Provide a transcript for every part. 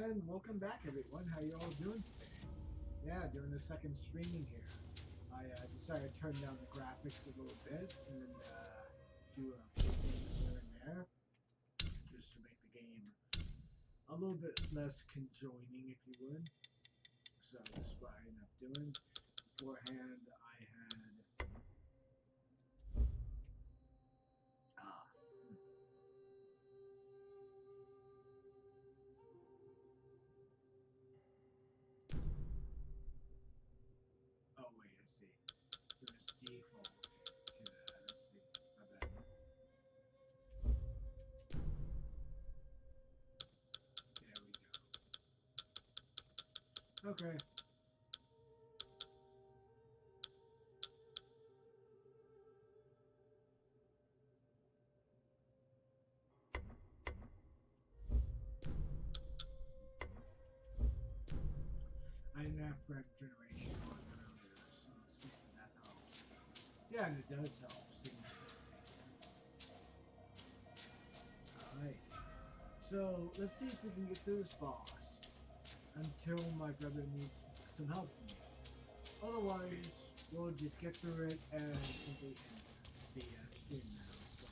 And welcome back, everyone. How you all doing today? Yeah, doing the second streaming here. I decided to turn down the graphics a little bit and do a few things here and there, just to make the game a little bit less conjoining, if you would. So this is what I ended up doing. Beforehand, I had oh wait, I see. It was default to that. Let's see. My bad. There we go. Okay. I didn't have frame generation on earlier, so let's see if that helps. Yeah, and it does help significantly. Alright. So, let's see if we can get through this boss until my brother needs some help from me. Otherwise, we'll just get through it and simply end the stream now. So,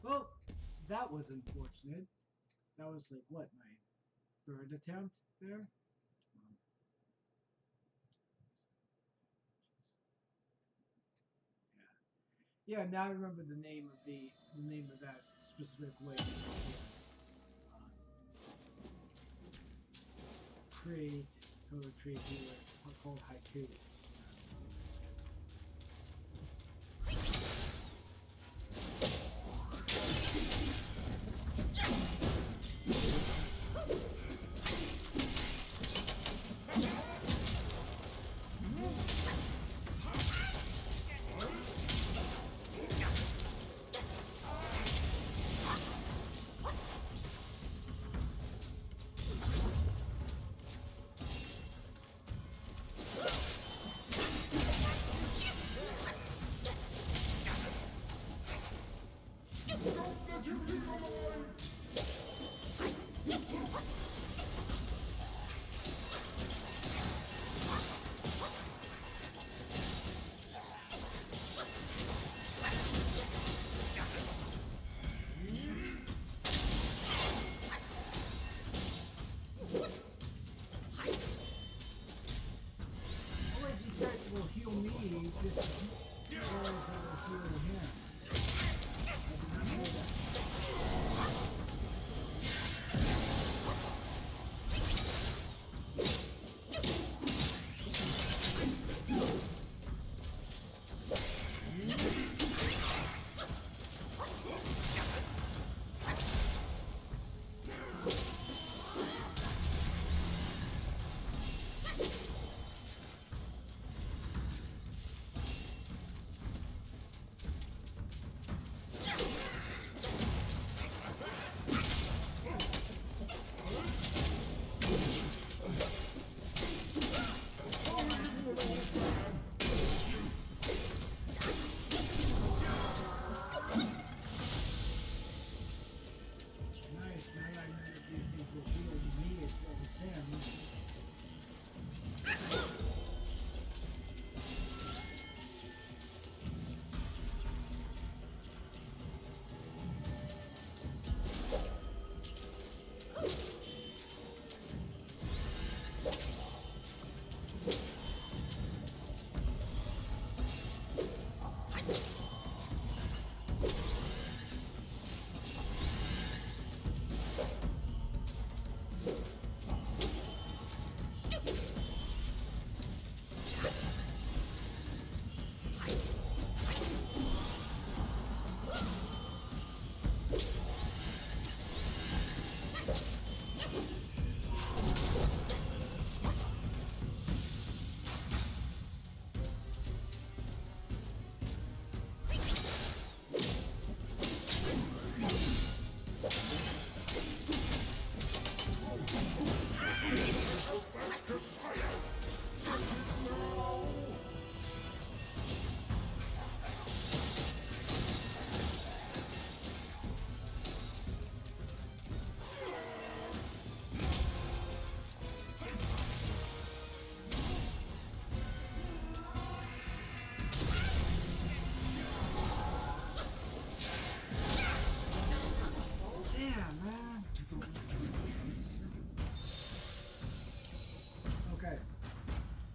well, that was unfortunate. That was like, what, my third attempt there? Yeah. Yeah, now I remember the name of that specific way. Um, create poetry here. It's called haiku.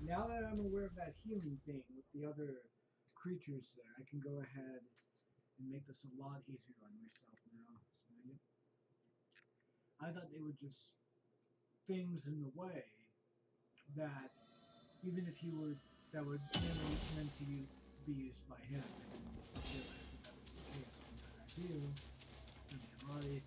Now that I'm aware of that healing thing with the other creatures there, I can go ahead and make this a lot easier on myself now. So, I thought they were just things in the way that, even if you were, that were mainly meant to be used by him. I didn't realize that was the case. But I do. It's going to be a lot easier.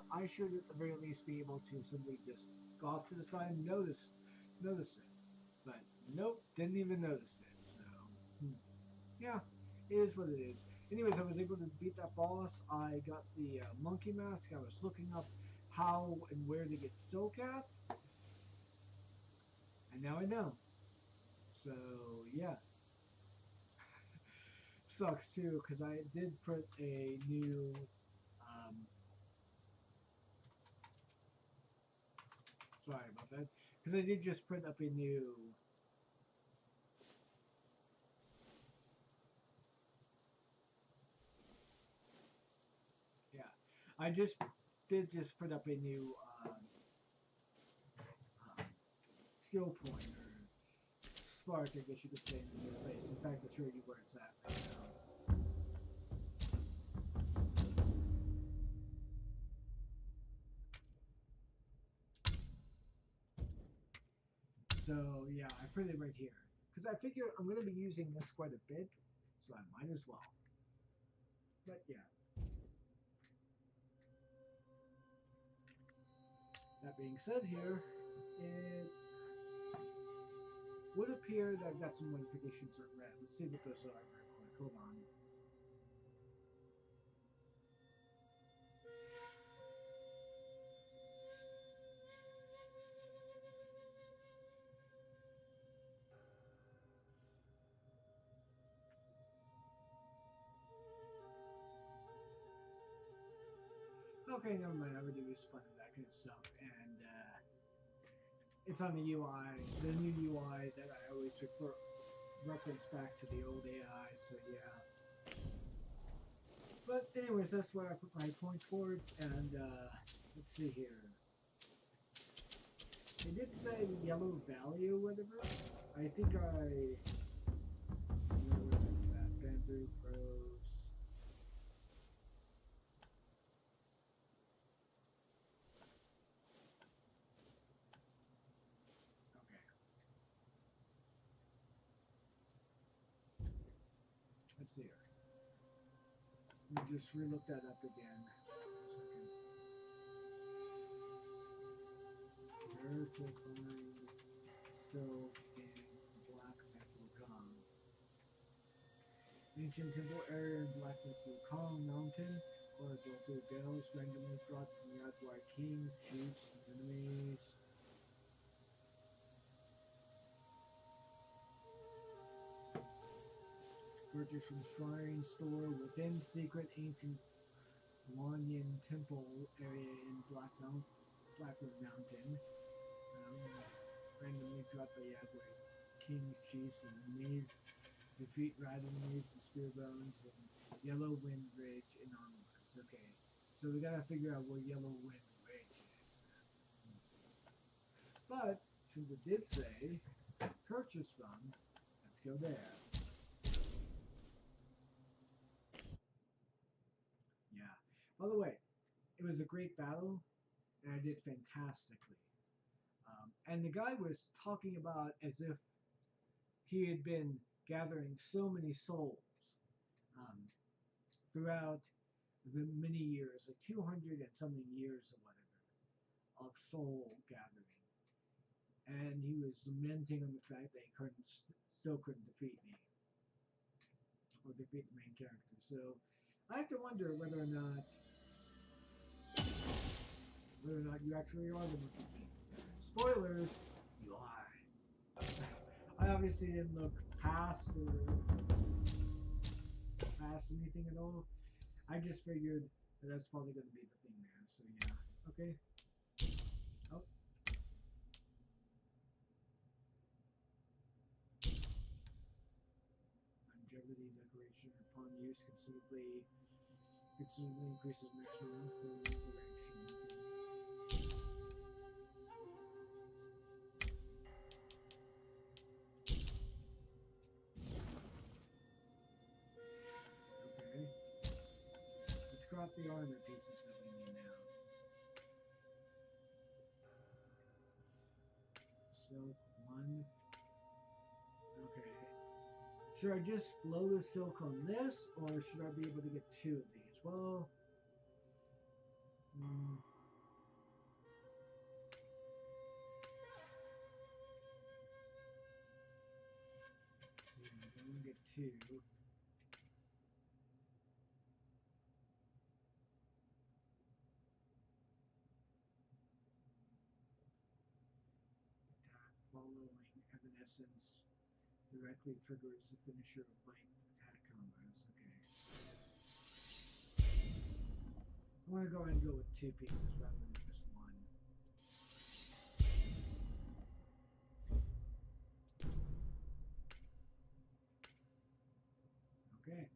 I should at the very least be able to simply just go off to the side and notice it. But nope, didn't even notice it. So yeah, it is what it is. Anyways, I was able to beat that boss. I got the monkey mask. I was looking up how and where to get silk at, and now I know. So yeah, sucks too because I did put a new. Sorry about that. Because I did just print up a new. Yeah, I did just put up a new skill point or spark, I guess you could say, in the new place. In fact, I'll show you where it's at right now. So yeah, I put it right here because I figure I'm going to be using this quite a bit, so I might as well. But yeah. That being said here, it would appear that I've got some notifications on red. Let's see what those are real quick. Hold on. Okay, never mind. I already responded that kind of stuff, and it's on the UI, the new UI that I always reference back to the old AI. So yeah. But anyways, that's where I put my point towards, and let's see here. They did say Yellow Valley or whatever. I think I know where that's at. Bamboo Groves. Okay. Let's see here. Let me just re-look that up again for a second. Where to find silk in Blacksmith Wukong. Ancient temple area in Blacksmith Wukong Mountain was also bells randomly brought from the Adwar kings, chiefs, and enemies. Purchased from shrine store within secret ancient Wanyan temple area in Blackwood Mountain. Randomly dropped by Adwar kings, chiefs, and enemies. Defeat rat enemies and spear bones and Yellow Wind Ridge and onwards. Okay, so we gotta figure out where Yellow Wind Ridge is. But since it did say purchase from, let's go there. Yeah. By the way, it was a great battle, and I did fantastically. And the guy was talking about as if he had been gathering so many souls um, throughout the many years there's like 200 and something years or whatever of soul gathering, and he was lamenting on the fact that he still couldn't defeat me or defeat the main character. So I have to wonder whether or not you actually are the Monkey King. Spoilers, you are. I obviously didn't look past anything at all. I just figured that that's probably going to be the thing there. So yeah, okay. Oh. Longevity decoration upon use considerably increases maximum full direction. Okay. Let's crop the armor pieces that we need now. Silk 1. Okay. Should I just blow the silk on this, or should I be able to get 2 of these? Well, let's see, I'm going to get 2. Attack following evanescence directly triggers the finisher of length attack combos. Okay. I want to go ahead and go with 2 pieces rather than just 1. Okay.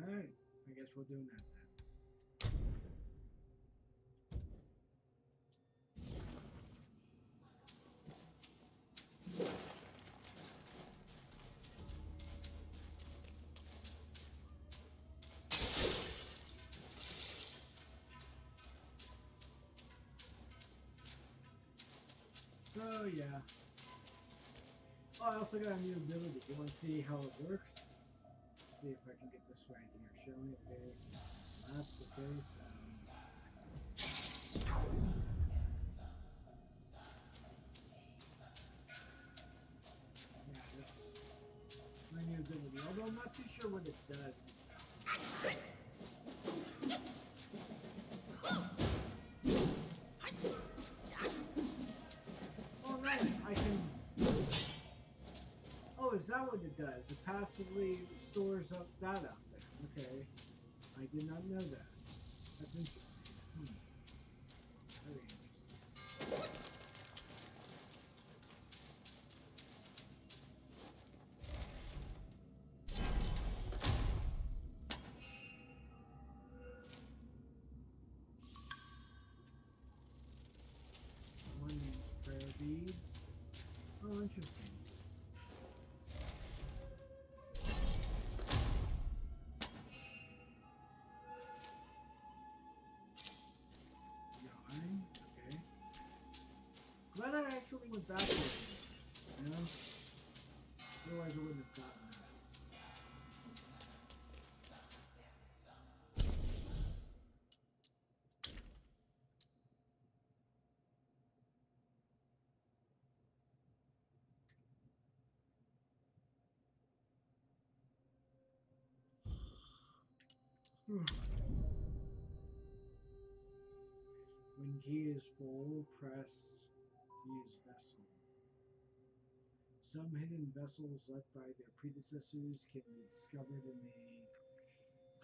Alright, I guess we're doing that then. So yeah. Oh, I also got a new ability. You want to see how it works? Let's see if I can get this right here. Show me, okay. Left, okay, so. Yeah, that's my new ability. Although I'm not too sure what it does. Oh, nice. I can. Oh, is that what it does? It passively stores up that up there. Okay. I did not know that. That's interesting. Very interesting. One name's prayer beads. Oh, interesting. Okay. Glad I actually went back there. You know? Otherwise I wouldn't have gotten that. When key is full, press use vessel. Some hidden vessels left by their predecessors can be discovered in the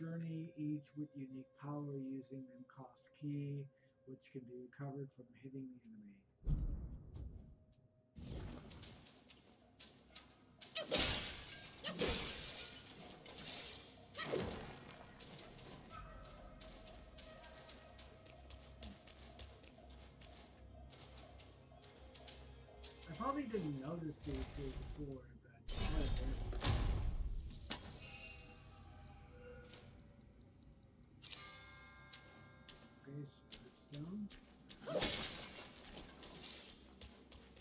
journey, each with unique power. Using them costs key, which can be recovered from hitting the enemy. probably didn't notice these before, but whatever. Okay, stone.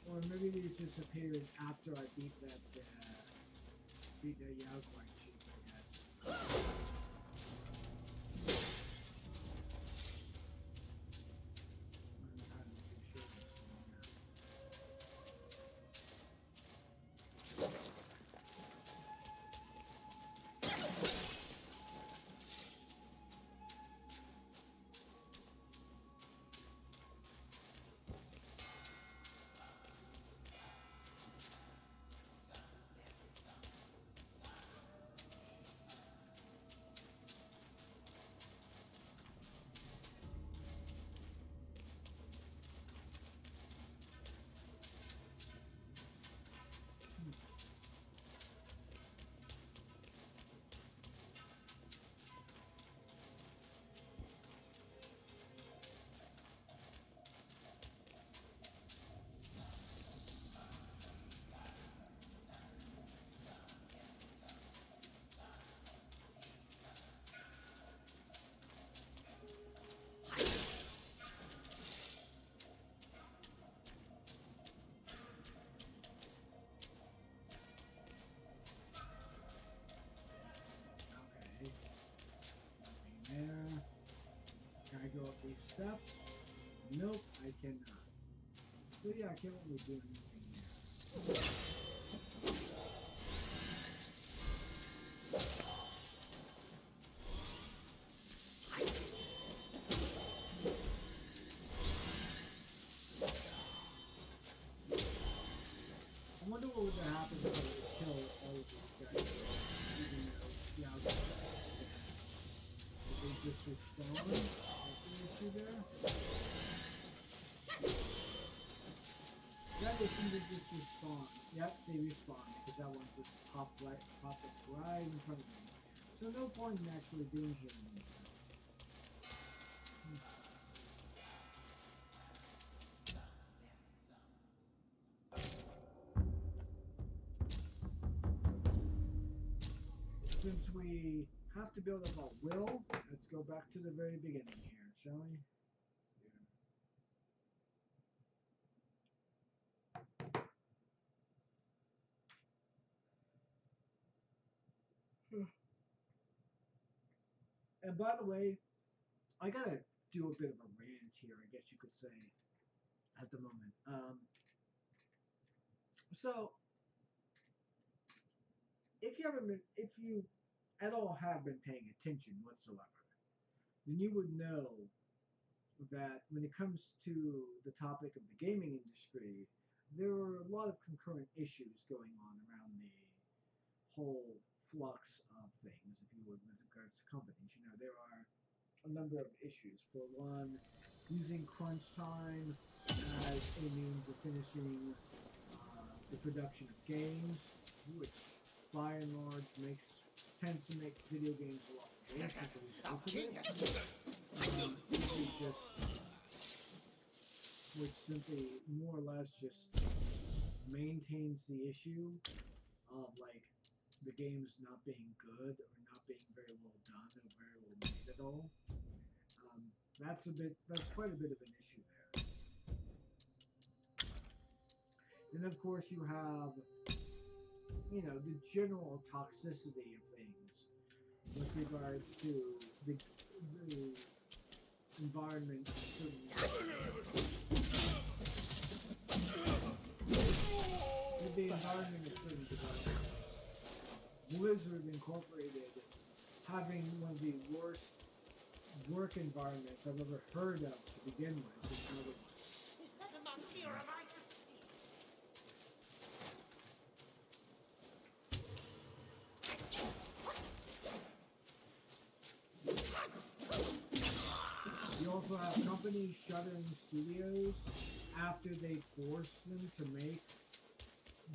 Or maybe these disappeared after I beat that Yao Guai chief, I guess. There. Can I go up these steps? Nope, I cannot. So yeah, I can't really do anything here. I wonder what would happen if I would kill all of these guys, even though they just respawn. That's the issue there. Yeah, they seem to just respawn. Yep, they respawn because that one just popped up right in front of me. So no point in actually doing anything. Since we have to build up our will, let's go back to the very beginning here, shall we? Yeah. And by the way, I gotta do a bit of a rant here, I guess you could say, at the moment. So, if you at all have been paying attention whatsoever, then you would know that when it comes to the topic of the gaming industry, there are a lot of concurrent issues going on around the whole flux of things, if you would, with regards to companies. You know, there are a number of issues. For one, using crunch time as a means of finishing the production of games, which by and large tends to make video games a lot worse as a result of it. Which simply more or less just maintains the issue of like the games not being good or not being very well done or very well made at all. That's quite a bit of an issue there. Then of course you have, you know, the general toxicity of things with regards to the environment of certain developers. Blizzard Incorporated having one of the worst work environments I've ever heard of to begin with. Is another one. Is that a monkey or am I just You also have companies shuttering studios after they force them to make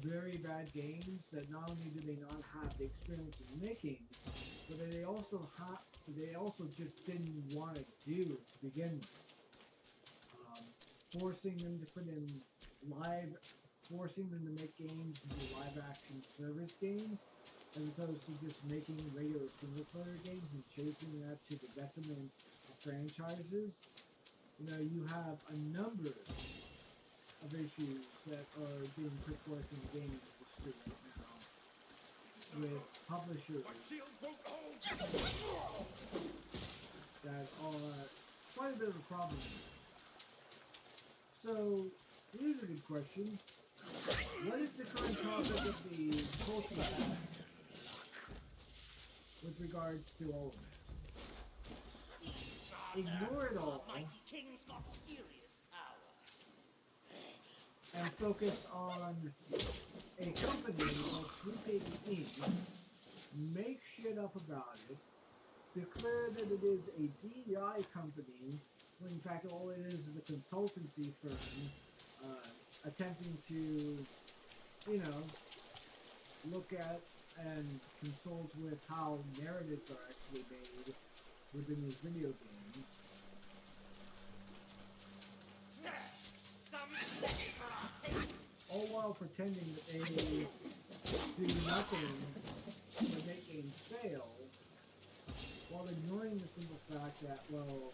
very bad games that not only do they not have the experience in making, but they also just didn't want to do to begin with. Forcing them to put in live forcing them to make games into live action service games as opposed to just making regular single player games and chasing that to the detriment of franchises. You know, you have a number of issues that are being put forth in the gaming industry right now with publishers that are quite a bit of a problem. So, here's a good question. What is the current topic of the culture war with regards to all of this? Ignore it all Mighty king's got serious power. and focus on a company called Sweet Baby Inc. Make shit up about it, declare that it is a DEI company, when in fact all it is a consultancy firm attempting to, you know, look at and consult with how narratives are actually made within these video games. All while pretending that they do nothing to make games fail, while ignoring the simple fact that, well,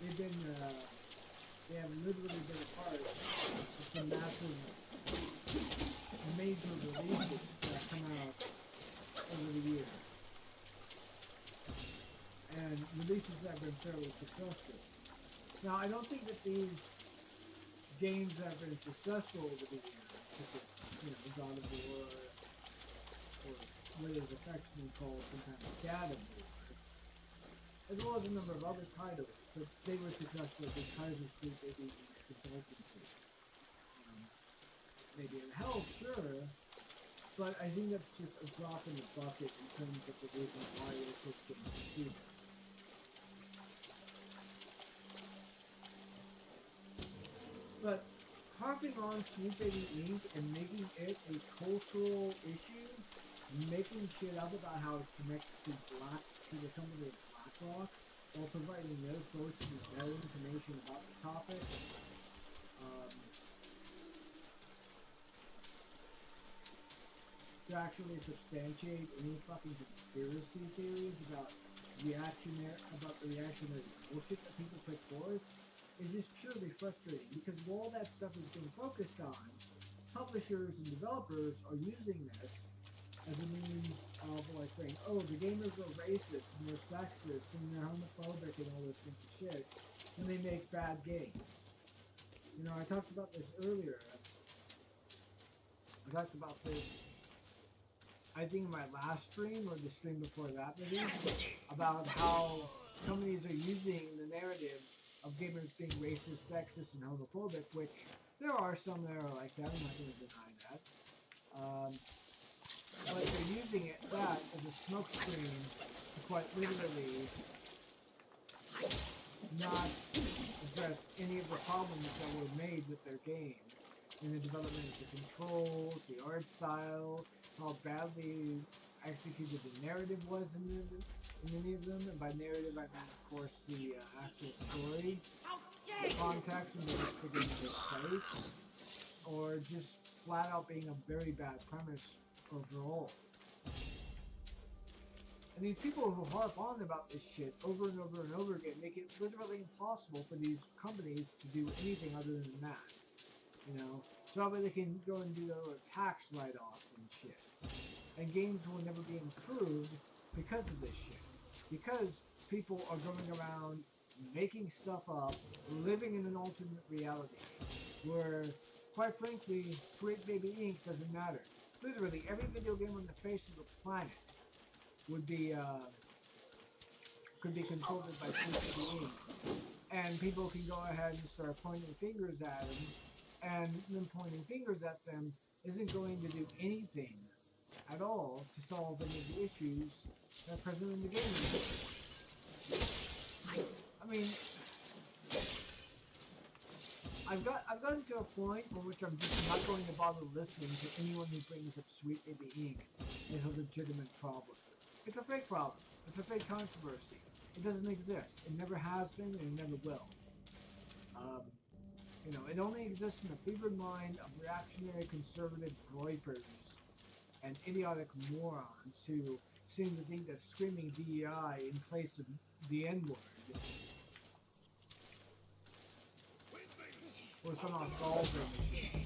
they have literally been a part of some massive, major releases that come out over the years. And releases that have been fairly successful. Now, I don't think that these games have been successful over the years, such as, you know, God of War, or what is affectionately called sometimes God of War, as well as a number of other titles. So they were successful because of Sweet Baby Inc.'s consultancy. Maybe it helps, sure, but I think that's just a drop in the bucket in terms of the reason why those sorts of games succeeded. But harping on Sweet Baby Inc. and making it a cultural issue, making shit up about how it's connected to the company of BlackRock, while providing no sources of better information about the topic, to actually substantiate any fucking conspiracy theories about the reactionary bullshit that people put forth, is just purely frustrating, because while that stuff is being focused on, publishers and developers are using this as a means of like saying, oh, the gamers are racist and they're sexist and they're homophobic and all this kind of shit, and they make bad games. You know, I talked about this earlier. I talked about this, I think, in my last stream or the stream before that maybe, about how companies are using the narrative of gamers being racist, sexist, and homophobic, which there are some that are like that, I'm not going to deny that. But they're using that as a smokescreen to quite literally not address any of the problems that were made with their game. In the development of the controls, the art style, how badly executed the narrative was in any of them, and by narrative I mean, of course, the actual story, the context in which the game takes place, or just flat out being a very bad premise overall. And these people who harp on about this shit over and over and over again make it literally impossible for these companies to do anything other than that. You know, so that way they can go and do their tax write-offs and shit. And games will never be improved because of this shit. Because people are going around making stuff up, living in an alternate reality, where, quite frankly, Sweet Baby Inc. doesn't matter. Literally, every video game on the face of the planet would be, could be controlled by Sweet Baby Inc. And people can go ahead and start pointing fingers at them, and them pointing fingers at them isn't going to do anything at all to solve any of the issues that are present in the game. I mean, I've gotten to a point in which I'm just not going to bother listening to anyone who brings up Sweet Baby Inc. as a legitimate problem. It's a fake problem. It's a fake controversy. It doesn't exist. It never has been and it never will. You know, it only exists in the fevered mind of reactionary conservative groypers and idiotic morons who seem to think that screaming DEI in place of the N-word will somehow solve their mission,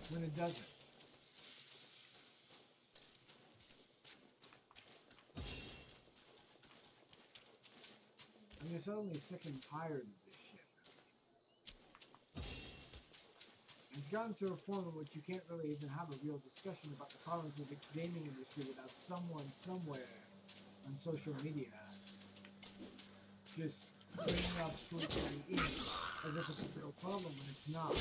when it doesn't. And you're suddenly sick and tired of this shit. And it's gotten to a point in which you can't really even have a real discussion about the problems of the gaming industry without someone somewhere on social media just bringing up scrutiny as if it's a real problem when it's not.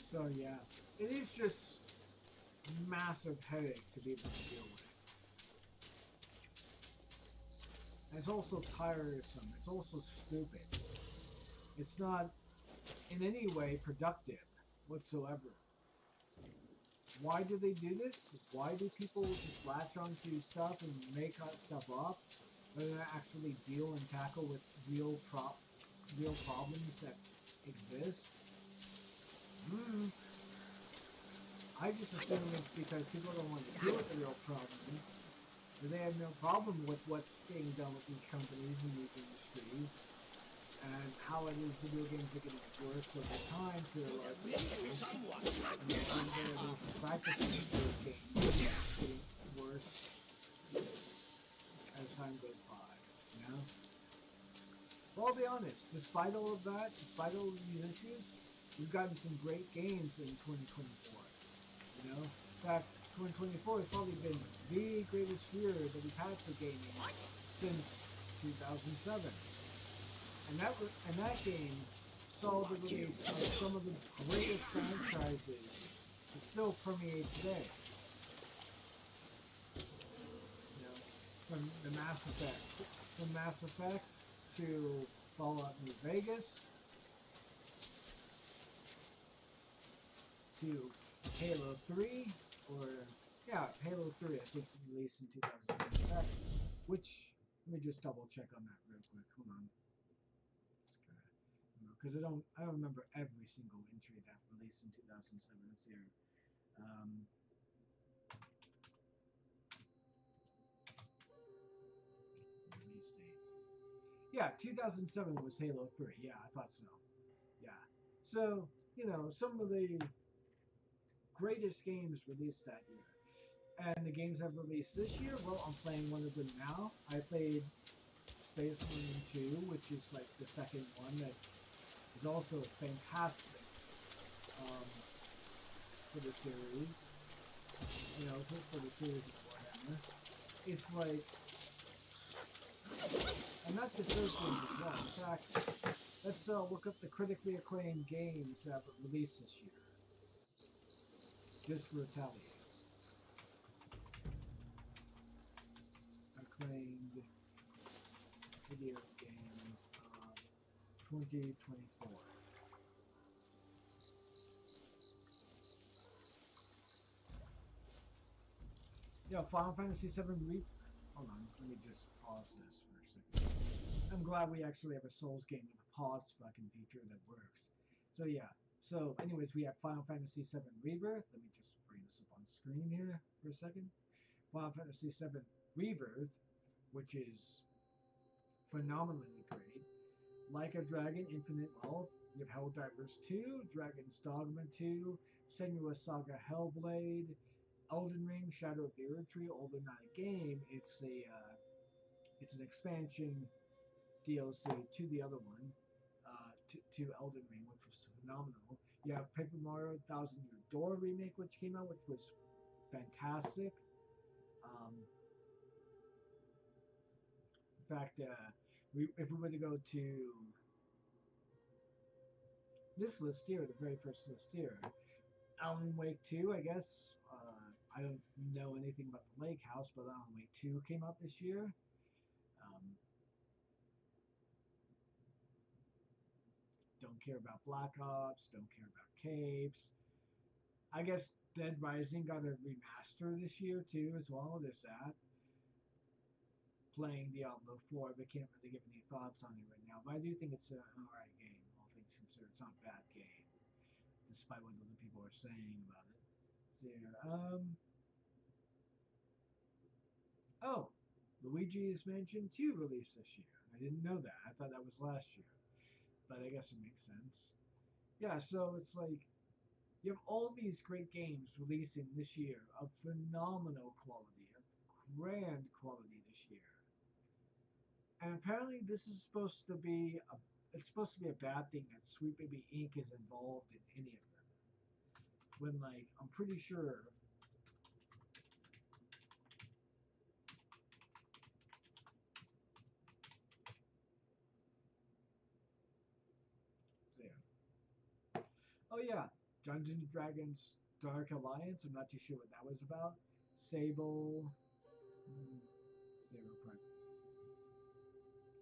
So yeah, it is just a massive headache to be able to deal with. And it's also tiresome. It's also stupid. It's not in any way productive whatsoever. Why do they do this? Why do people just latch onto stuff and make stuff up rather than actually deal and tackle with real problems that exist? I just assume it's because people don't want to deal with the real problems. But they have no problem with what's being done with these companies and these industries, and how it is video games are getting worse over time to a large extent. And the vulnerabilities and practices of those games getting worse as time goes by. You know? Well, I'll be honest, despite all of that, despite all of these issues, we've gotten some great games in 2024. You know? In fact, 2024 has probably been the greatest year that we've had for gaming since 2007. And that game saw the release of some of the greatest franchises that still permeate today. You know, from Mass Effect to Fallout New Vegas to Halo 3, Halo 3 I think released in 2007, which, let me just double check on that real quick, hold on. Because I don't remember every single entry that released in 2007. Let's see here. Release date. Yeah, 2007 was Halo 3. Yeah, I thought so. Yeah. So, you know, some of the greatest games released that year. And the games I've released this year, well, I'm playing one of them now. I played Space Marine 2, which is like the second one that is also fantastic for the series. You know, for the series of Warhammer. It's like, and not just those games as well. In fact, let's look up the critically acclaimed games that were released this year. Just for a tally. Acclaimed video games of 2024. Yeah, Final Fantasy VII Hold on, let me just pause this for a second. I'm glad we actually have a Souls game with a pause fucking feature that works. So yeah, so anyways, we have Final Fantasy VII Rebirth. Let me just bring this up on screen here for a second. Final Fantasy VII Rebirth, which is phenomenally great. Like a Dragon Infinite Wealth, you have Helldivers 2, Dragon's Dogma 2, Senua's Saga Hellblade, Elden Ring, Shadow of the Erdtree, although not a game, it's an expansion DLC to the other one, to Elden Ring, which was phenomenal. You have Paper Mario Thousand Year Door remake, which came out, which was fantastic. In fact, if we were to go to this list here, the very first list here, Alan Wake 2, I guess, I don't know anything about the Lake House, but Alan Wake 2 came out this year. Um, don't care about Black Ops. Don't care about Capes. I guess Dead Rising got a remaster this year too, as well. There's that. Playing Diablo 4, but can't really give any thoughts on it right now. But I do think it's an alright game, all things considered. It's not a bad game, despite what other people are saying about it. So, oh, Luigi's Mansion 2 released this year. I didn't know that. I thought that was last year, but I guess it makes sense. Yeah, so it's like you have all these great games releasing this year of phenomenal quality, of grand quality this year. And apparently this is supposed to be it's supposed to be a bad thing that Sweet Baby Inc. is involved in any of them. When like I'm pretty sure so yeah. Oh yeah, Dungeons and Dragons Dark Alliance. I'm not too sure what that was about. Sable. Sable Prime.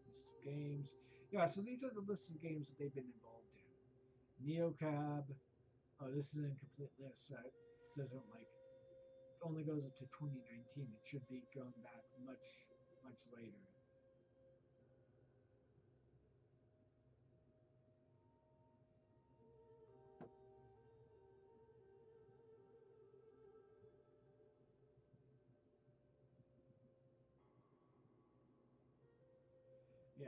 List of games. Yeah, so these are the list of games that they've been involved in. Neocab. Oh, this is an incomplete list. It doesn't like only goes up to 2019. It should be going back much later. Yeah.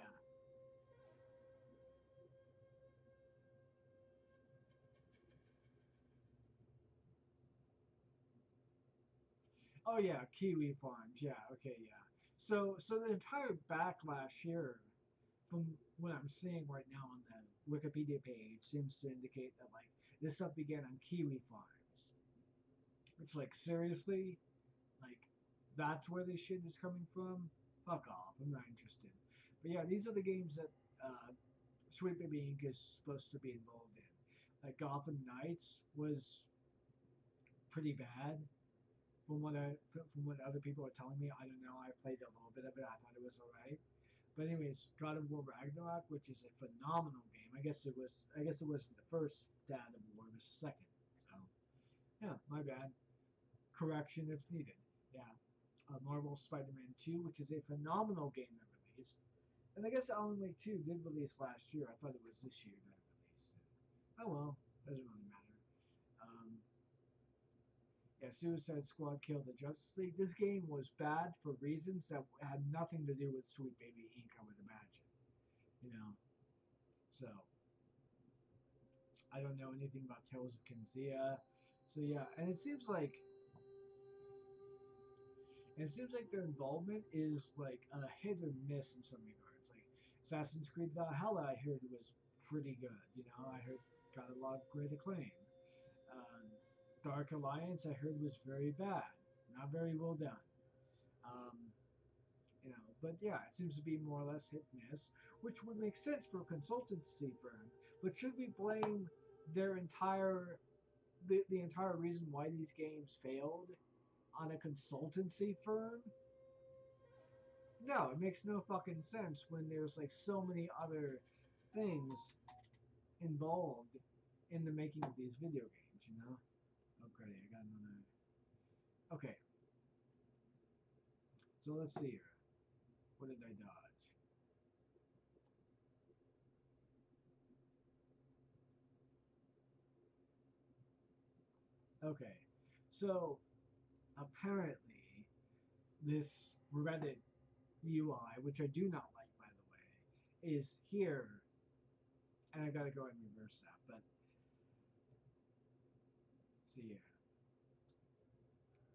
Oh yeah, Kiwi Farms. Yeah. Okay. Yeah. So the entire backlash here, from what I'm seeing right now on the Wikipedia page, seems to indicate that like this stuff began on Kiwi Farms. It's like seriously, like that's where this shit is coming from. Fuck off. I'm not interested. But yeah, these are the games that Sweet Baby Inc. is supposed to be involved in. Like Gotham Knights was pretty bad from what other people are telling me. I don't know. I played a little bit of it. I thought it was alright. But anyways, God of War Ragnarok, which is a phenomenal game. I guess it was. I guess it wasn't the first God of War. It was the second. So yeah, my bad. Correction if needed. Yeah. Marvel Spider-Man 2, which is a phenomenal game that released. And I guess Alan Wake 2 did release last year. I thought it was this year that it released it. Oh well, doesn't really matter. Um, yeah, Suicide Squad killed the Justice League. This game was bad for reasons that had nothing to do with Sweet Baby Inc. I would imagine. You know, so I don't know anything about Tales of Kinzia. So yeah, and it seems like their involvement is like a hit or miss in some regards. Like Assassin's Creed Valhalla, I heard was pretty good. You know, I heard got a lot of great acclaim. Um, Dark Alliance, I heard was very bad, not very well done. Um, you know, but yeah, it seems to be more or less hit and miss, which would make sense for a consultancy firm. But should we blame their entire the entire reason why these games failed on a consultancy firm? No, it makes no fucking sense when there's like so many other things involved in the making of these video games, you know? Oh great, I got another. Okay, so let's see here. What did I dodge? Okay, so apparently this Reddit UI, which I do not like by the way, is here, and I gotta go ahead and reverse that, but let's see here.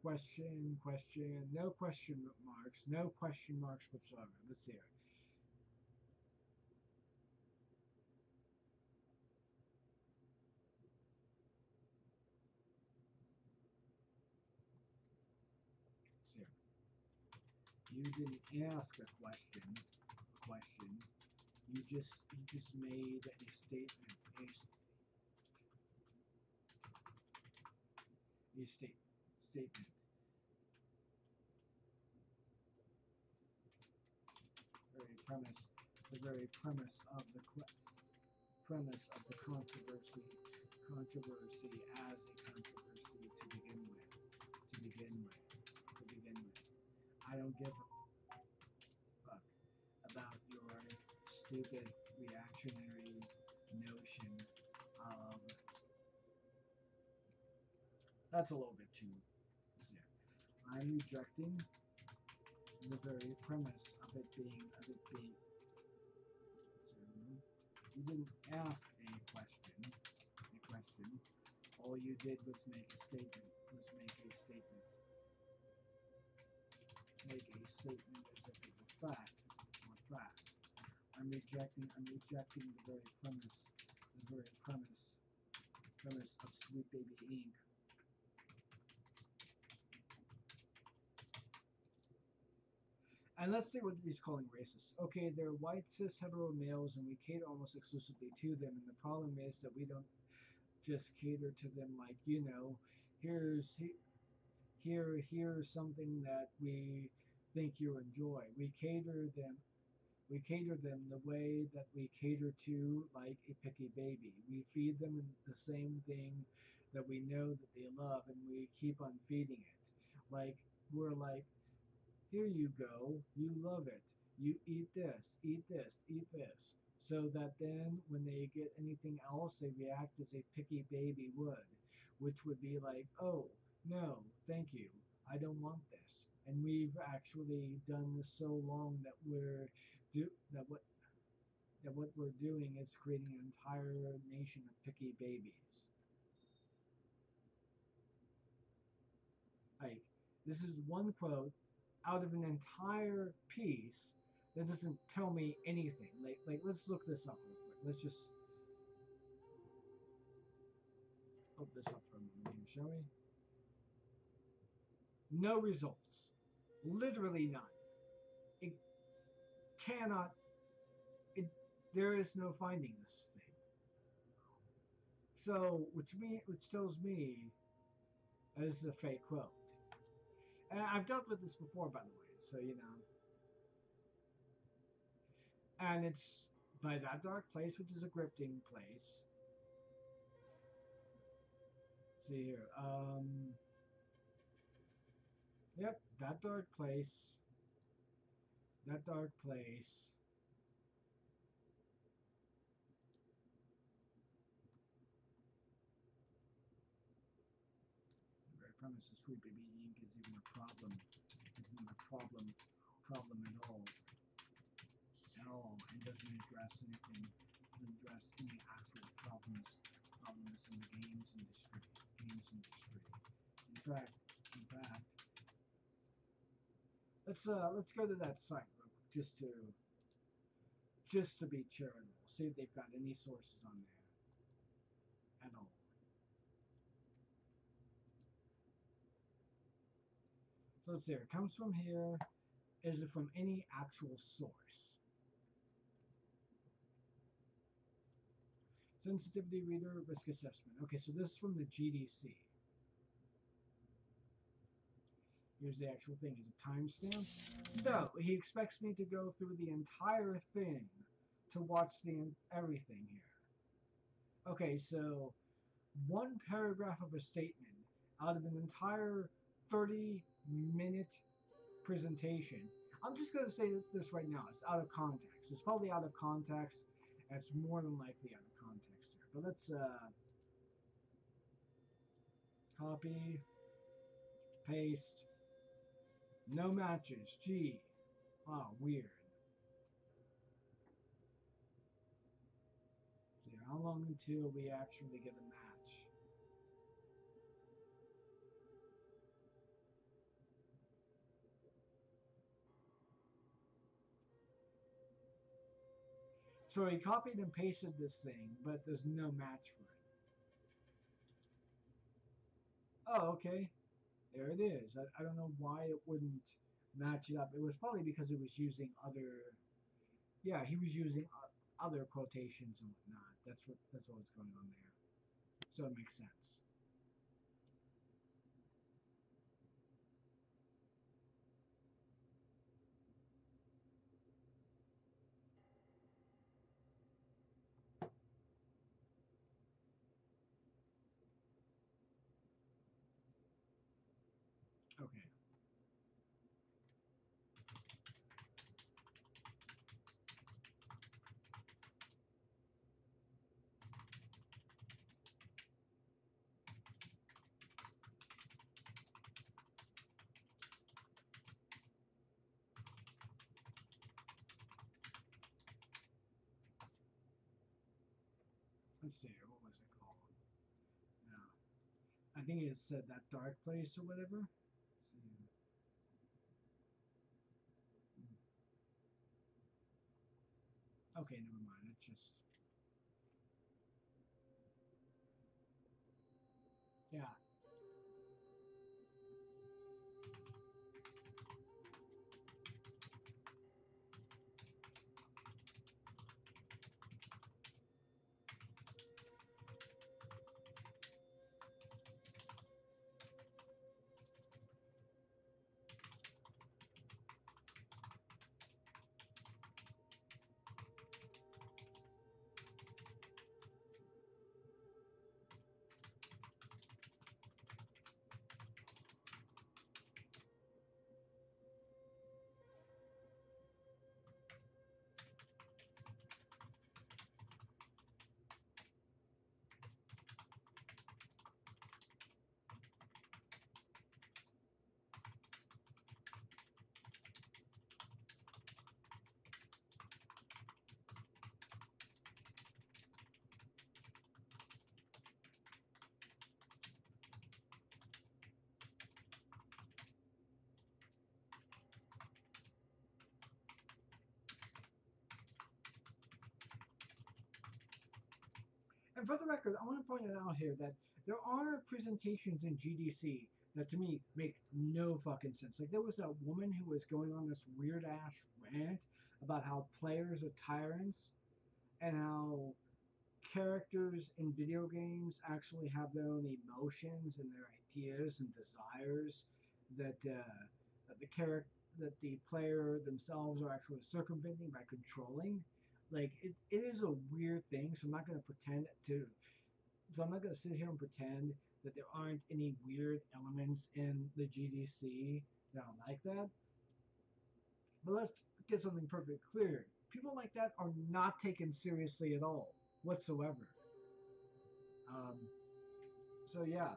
Question, no question marks, no question marks whatsoever. Let's see here. Let's see here. You didn't ask a question. You just made a statement. A statement. very premise of the premise of the controversy as a controversy to begin with. I don't give a fuck about your stupid reactionary notion of. That's a little bit too. Yeah. I'm rejecting the very premise of it being. You didn't ask a question. All you did was make a statement. Make a statement as if it were fact. I'm rejecting the very premise of Sweet Baby Inc. And let's see what he's calling racist. Okay, they're white cis hetero males, and we cater almost exclusively to them. And the problem is that we don't just cater to them like, here's something that we think you enjoy. We cater them the way that we cater to like a picky baby. We feed them the same thing that we know that they love, and we keep on feeding it. Like we're like, here you go, you love it. You eat this, eat this, eat this. So that then when they get anything else, they react as a picky baby would, which would be like, oh, no, thank you. I don't want this. And we've actually done this so long that what we're doing is creating an entire nation of picky babies. Like, this is one quote out of an entire piece that doesn't tell me anything. Like let's look this up real quick. Let's just look this up for a moment, shall we? No results. Literally none. It cannot. It. There is no finding this thing. So, which tells me this is a fake quote. And I've dealt with this before, by the way. So and it's by That Dark Place, which is a grifting place. See here. Yep, That Dark Place. That Dark Place. The very premise of Sweet Baby Inc. is even a problem. It's not a problem at all. And doesn't address anything. Doesn't address any actual problems in the games industry. In fact, let's go to that site real quick just to be charitable. See if they've got any sources on there at all. So let's see. It comes from here. Is it from any actual source? Sensitivity reader, risk assessment. Okay, so this is from the GDC. Here's the actual thing. Is it timestamp? No, he expects me to go through the entire thing to watch everything here. Okay, so one paragraph of a statement out of an entire 30-minute presentation. I'm just going to say this right now. It's out of context. It's probably out of context. And it's more than likely out of context here. But let's copy, paste. No matches. Gee. Oh, weird. See, how long until we actually get a match? So he copied and pasted this thing, but there's no match for it. Oh, okay. There it is. I don't know why it wouldn't match it up. It was probably because it was using other. Yeah, he was using other quotations and whatnot. That's what's going on there. So it makes sense. let's see, what was it called? No, I think it said that dark place or whatever. Let's see. Okay, never mind. It's just yeah. And for the record, I want to point it out here that there are presentations in GDC that to me make no fucking sense. Like there was a woman who was going on this weird ass rant about how players are tyrants and how characters in video games actually have their own emotions and their ideas and desires that the character that the player themselves are actually circumventing by controlling. Like it is a weird thing, so I'm not going to pretend to. So I'm not going to sit here and pretend that there aren't any weird elements in the GDC that are like that. But let's get something perfectly clear. People like that are not taken seriously at all whatsoever. Um, so yeah,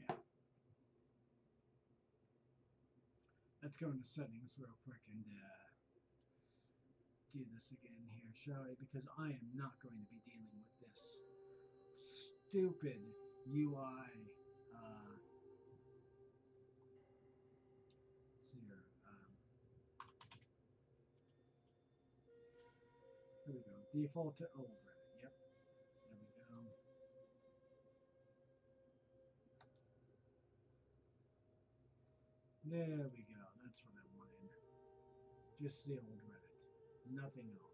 yeah. Let's go into settings real quick and do this again here, shall we? Because I am not going to be dealing with this stupid UI. Here, here we go. Default to old Reddit. Yep. There we go. There we go. That's what I wanted. Just the old Reddit. Nothing else.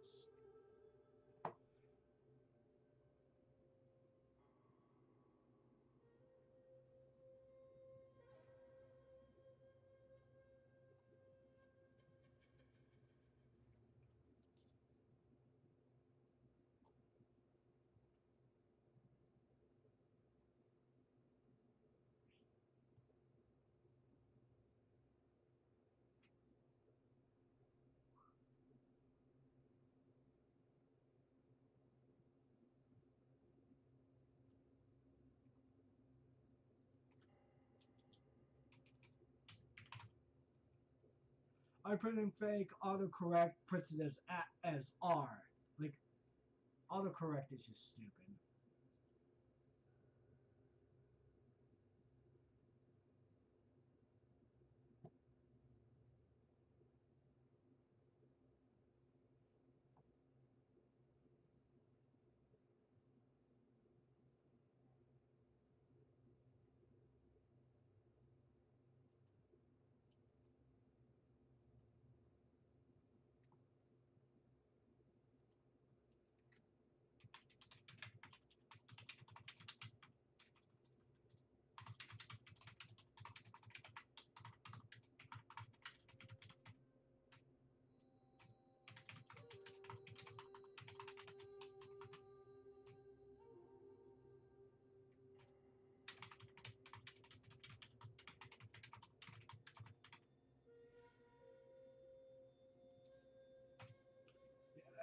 I put in fake, autocorrect puts it as R. Like, autocorrect is just stupid.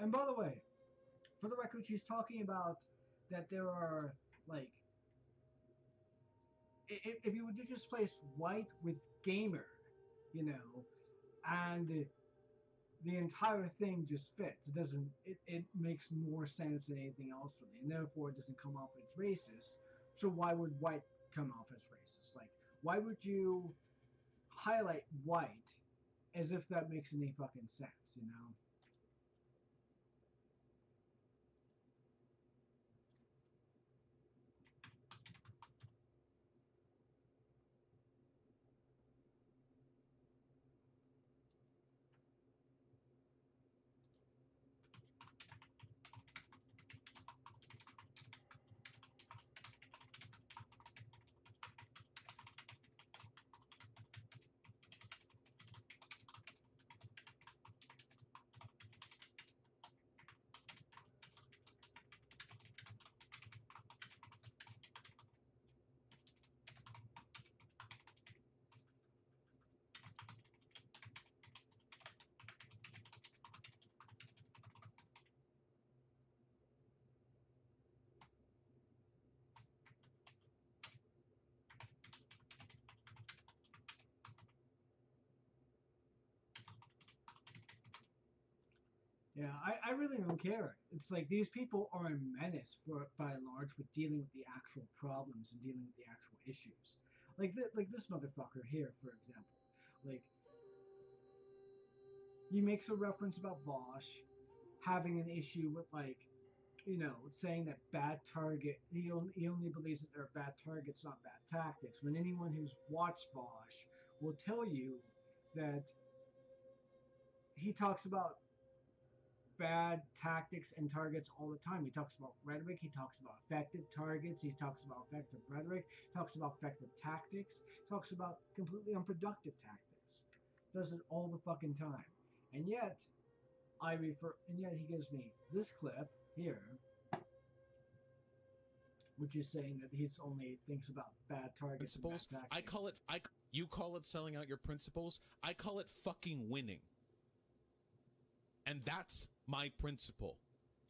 And by the way, for the record, she's talking about that there are, like, if you would just place white with gamer, you know, and the entire thing just fits. It doesn't. It makes more sense than anything else for me, and therefore it doesn't come off as racist. So why would white come off as racist? Like, why would you highlight white as if that makes any fucking sense? You know? Yeah, I really don't care. It's like these people are a menace for by and large with dealing with the actual problems and dealing with the actual issues. Like this motherfucker here, for example. Like he makes a reference about Vosh having an issue with, like, you know, saying that bad target he only believes that they're bad targets, not bad tactics. When anyone who's watched Vosh will tell you that he talks about bad tactics and targets all the time. He talks about rhetoric, he talks about effective targets, he talks about effective rhetoric, he talks about effective tactics, he talks about completely unproductive tactics. Does it all the fucking time. And yet and yet he gives me this clip here, which is saying that he's only thinks about bad targets and bad Principles. tactics. You call it selling out your principles. I call it fucking winning. And that's my principle.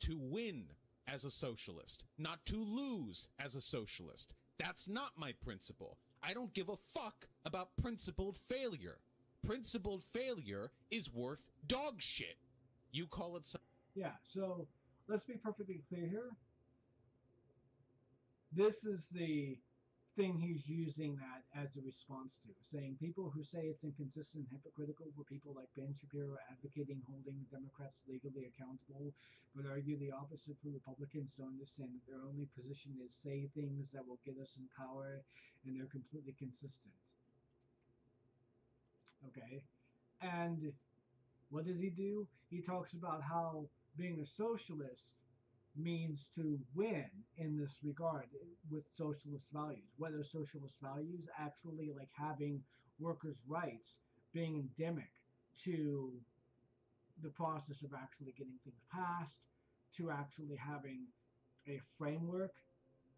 To win as a socialist, not to lose as a socialist. That's not my principle. I don't give a fuck about principled failure. Principled failure is worth dog shit. You call it... Yeah, so let's be perfectly clear here. This is the thing he's using that as a response to, saying people who say it's inconsistent and hypocritical for people like Ben Shapiro advocating holding Democrats legally accountable, but argue the opposite for Republicans don't understand that their only position is say things that will get us in power, and they're completely consistent. Okay? And what does he do? He talks about how being a socialist means to win in this regard with socialist values. Whether socialist values actually like having workers' rights being endemic to the process of actually getting things passed, to actually having a framework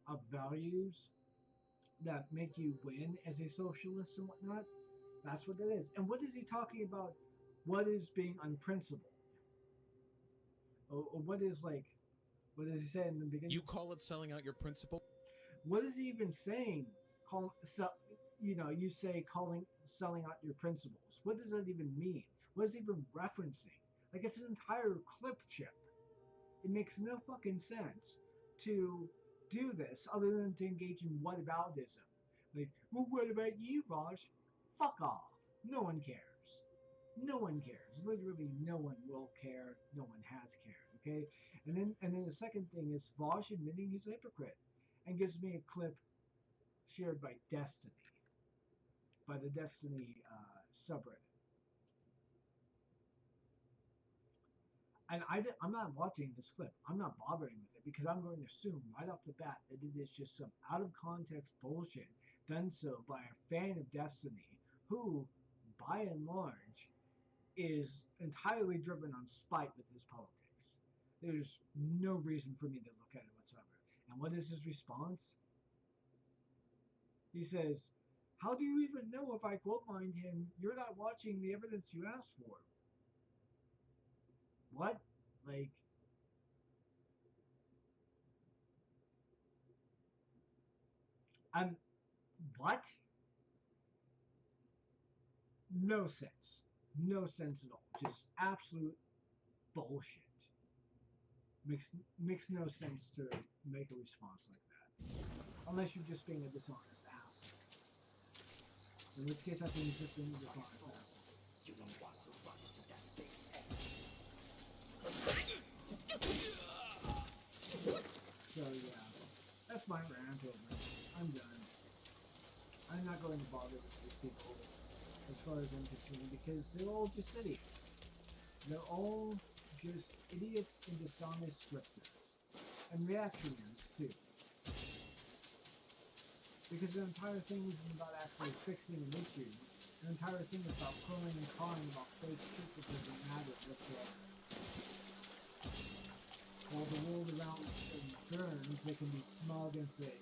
of values that make you win as a socialist and whatnot. That's what it is. And what is he talking about? What is being unprincipled? Or what is like, what does he say in the beginning? You call it selling out your principle? What is he even saying? You say selling out your principles. What does that even mean? What is it even referencing? Like, it's an entire clip chip. It makes no fucking sense to do this other than to engage in whataboutism. Like, well, what about you, Raj? Fuck off. No one cares. No one cares. Literally, no one will care. No one has cared. Okay. And then the second thing is Vosh admitting he's a hypocrite, and gives me a clip shared by Destiny, by the Destiny subreddit. And I'm not watching this clip. I'm not bothering with it because I'm going to assume right off the bat that it is just some out of context bullshit done so by a fan of Destiny who, by and large, is entirely driven on spite with his politics. There's no reason for me to look at it whatsoever. And what is his response? He says, "How do you even know if I quote mined him? You're not watching the evidence you asked for." What? Like, I'm what? No sense. No sense at all. Just absolute bullshit. Makes no sense to make a response like that. Unless you're just being a dishonest asshole. In which case I think he's just being a dishonest asshole. You don't want to run to that big head. So yeah, that's my rant over. I'm done. I'm not going to bother with these people as far as I'm concerned because they're all just idiots. They're all just idiots and dishonest scripters. And reactionaries too. Because the entire thing isn't about actually fixing an issue. The entire thing is about crowing and cawing about fake shit that doesn't matter whatsoever. While the world around them burns, they can be smug and say,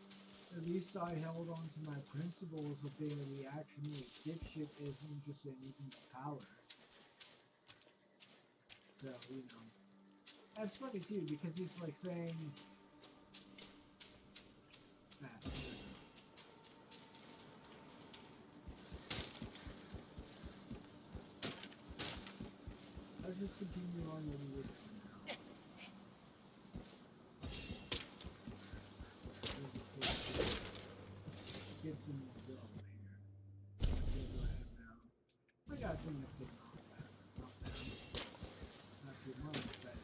"At least I held on to my principles of being a reactionary dipshit isn't interested in anything but power." So, that's funny too, because he's like saying, I'll just continue on what we were doing now. Get some more dough here. Okay, go ahead now. I got some to put on that. Not bad. Not too much, but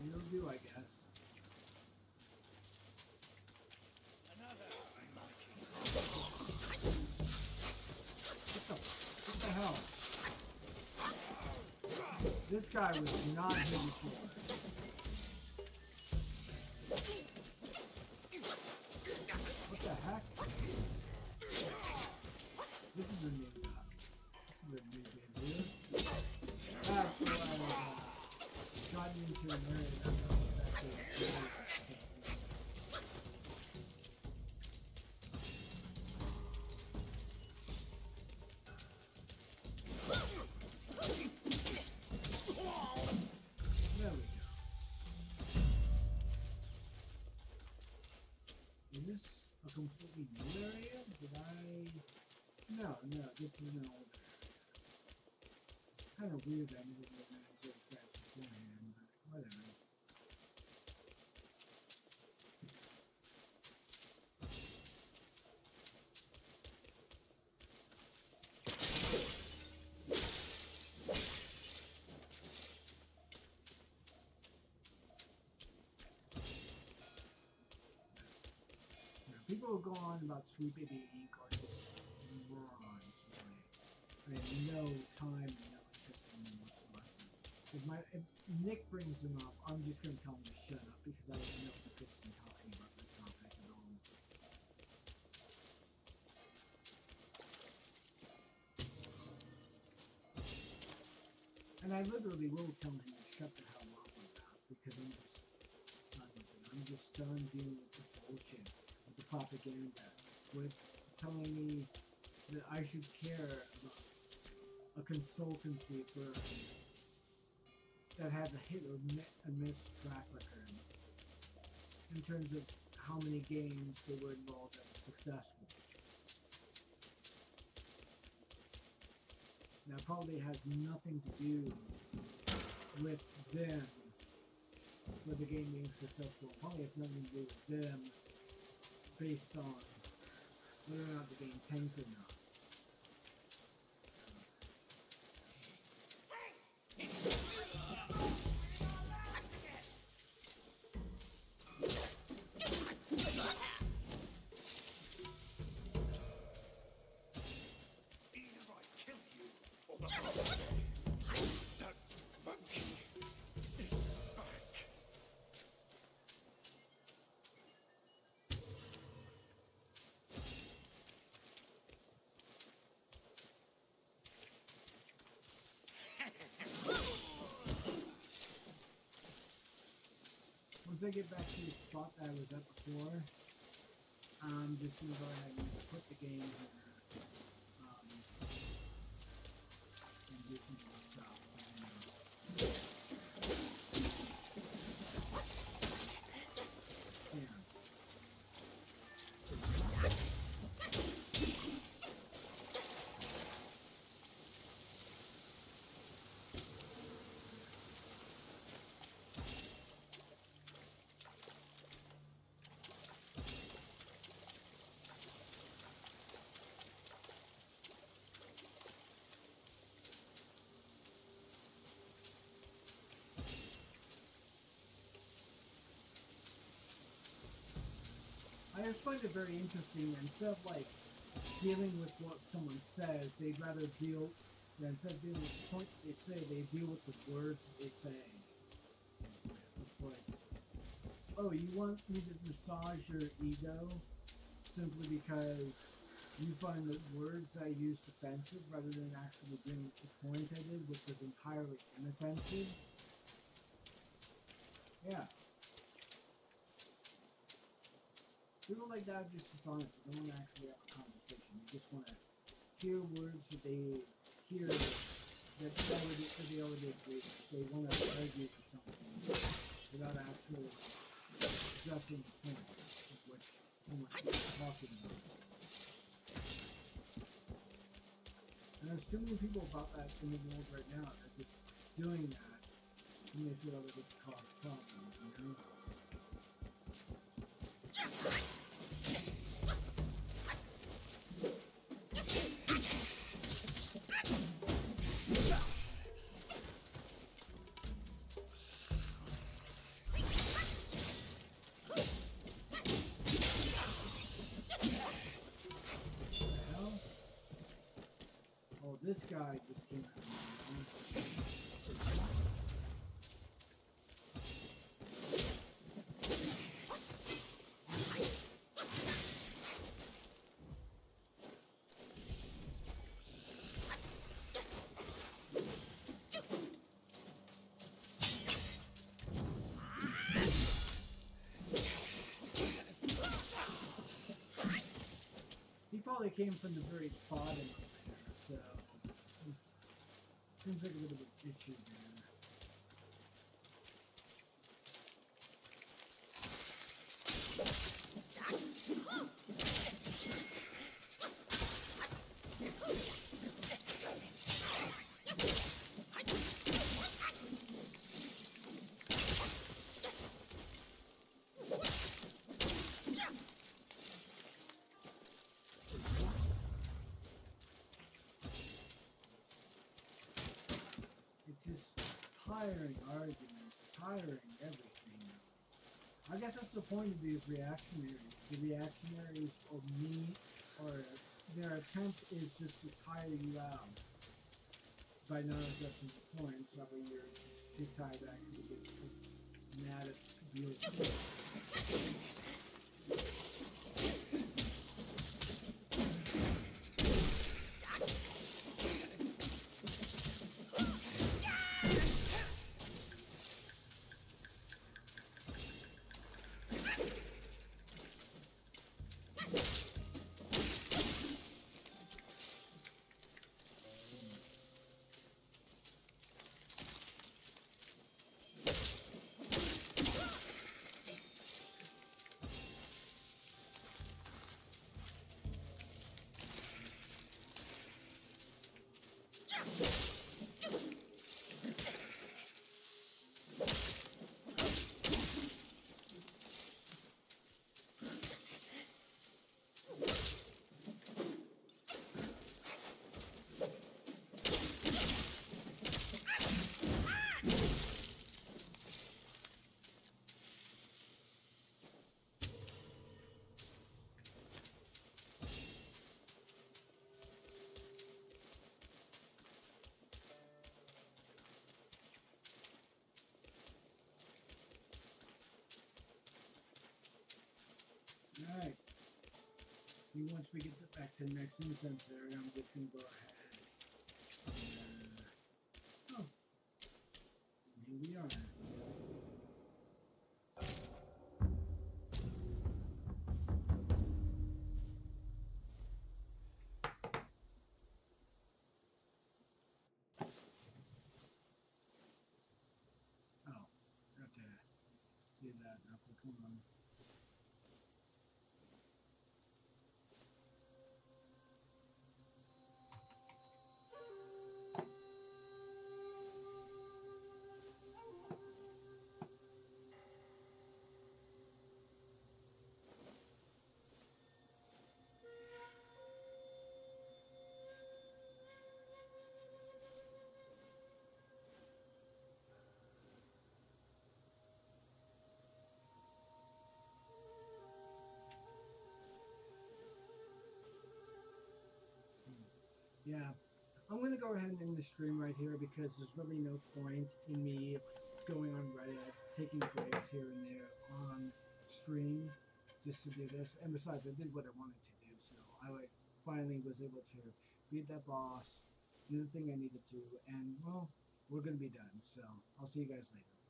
it'll do, I guess. Another monkey. What the hell? This guy was not here before. What the heck? This is a new duck. This is a new game. After I was shot into an area that was actually There we go. Is this a completely new area? Did I... No, this is an old area. Kind of weird that I never ran into this guy beforehand, but whatever. People who go on about Sweet Baby Inc. are just morons, really. I have no time and no interest in them whatsoever. If Nick brings them up, I'm just going to tell him to shut up because I have no interest in talking about that topic at all. And I literally will tell him to shut the hell up with that because I'm just done with it. I'm just done dealing with the bullshit. The propaganda with telling me that I should care about a consultancy firm that has a hit or miss track record in terms of how many games they were involved that were successful. That probably has nothing to do with them for the game being successful. It probably has nothing to do with them based on whether or not the game tanked or not. Either I kill you, or the that monkey is back. Once I get back to the spot that I was at before, I'm just gonna go ahead and put the game here, and do some more stuff. Yeah. I just find it very interesting. Instead of like dealing with what someone says, they'd rather deal. Instead of dealing with the point they say, they deal with the words they say. It's like, oh, you want me to massage your ego simply because you find the words I used offensive, rather than actually doing the point I did, which was entirely inoffensive. Yeah. People like that are just dishonest. They don't want to actually have a conversation. They just want to hear words that they hear that they already agree with. They want to argue for something without actually addressing the point of which someone is talking about. And there's too many people about that in the world right now that are just doing that and they feel like it's cause problems, you know? This guy just came out of He probably came from the very bottom of there, so seems like a little bit itchy there. Tiring arguments, tiring everything. I guess that's the point of these reactionaries. The reactionaries or me, or their attempt is just to tire you out by not addressing the points. That way you're too tired to actually get mad at real shit. once we get back to the next incense area, I'm just gonna go ahead. Oh, here we are. Oh, got to do that real quick. Hold on. Yeah, I'm gonna go ahead and end the stream right here because there's really no point in me going on Reddit, taking breaks here and there on stream just to do this. And besides, I did what I wanted to do, so I finally was able to beat that boss, do the thing I needed to, and well, we're gonna be done. So I'll see you guys later.